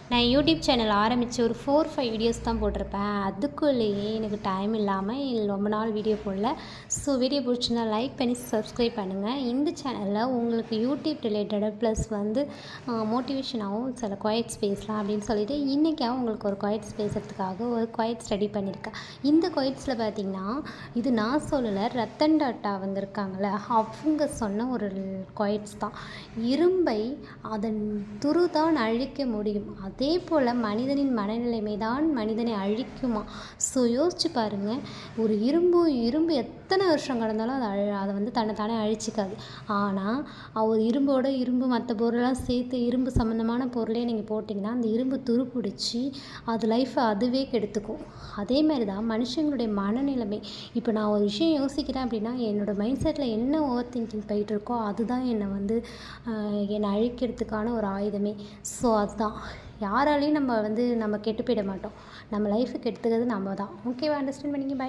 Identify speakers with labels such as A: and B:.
A: நான் YouTube channel ஆரம்பித்து ஒரு 4-5 வீடியோஸ் தான் போட்டிருப்பேன். அதுக்குள்ளேயே எனக்கு டைம் இல்லாமல் ரொம்ப நாள் வீடியோ போடல. ஸோ வீடியோ பிடிச்சிருந்தா லைக் பண்ணி சப்ஸ்கிரைப் பண்ணுங்கள். இந்த சேனலில் உங்களுக்கு யூடியூப் ரிலேட்டடாக ப்ளஸ் வந்து மோட்டிவேஷனாகவும் சில குவைட்ஸ் பேசலாம் அப்படின்னு சொல்லிட்டு இன்றைக்காக உங்களுக்கு ஒரு குவைட்ஸ் பேசுகிறதுக்காக ஒரு குவைட்ஸ் ரெடி பண்ணியிருக்கேன். இந்த குவைட்ஸில் பார்த்திங்கன்னா இது நான் சொல்லலை, ரத்தன் டாட்டா வந்திருக்காங்களே அவங்க சொன்ன ஒரு குவைட்ஸ் தான். இரும்பை அதன் துருதான் அழிக்க முடியும், அதே போல் மனிதனின் மனநிலைமை தான் மனிதனை அழிக்குமா. ஸோ யோசிச்சு பாருங்கள், ஒரு இரும்பு எத்தனை வருஷம் கடந்தாலும் அதை வந்து தன்னைத்தானே அழிச்சிக்காது. ஆனால் ஒரு இரும்பு மற்ற பொருளெல்லாம் சேர்த்து இரும்பு சம்மந்தமான பொருளே நீங்கள் போட்டிங்கன்னா அந்த இரும்பு துரு பிடிச்சி அது லைஃப்பை அதுவே கெடுத்துக்கும். அதேமாதிரி தான் மனுஷங்களுடைய மனநிலைமை. இப்போ நான் ஒரு விஷயம் யோசிக்கிறேன் அப்படின்னா என்னோடய மைண்ட் செட்டில் என்ன ஓவர் திங்கிங் போயிட்டு இருக்கோ அதுதான் என்னை வந்து என்னை அழிக்கிறதுக்கான ஒரு ஆயுதமே. ஸோ அதுதான், யாராலையும் நம்ம கெட்டு போயிட மாட்டோம். நம்ம லைஃபை கெடுத்துக்கிறது நம்ம தான். ஓகேவா? அண்டர்ஸ்டாண்ட் பண்ணிங்க. பை.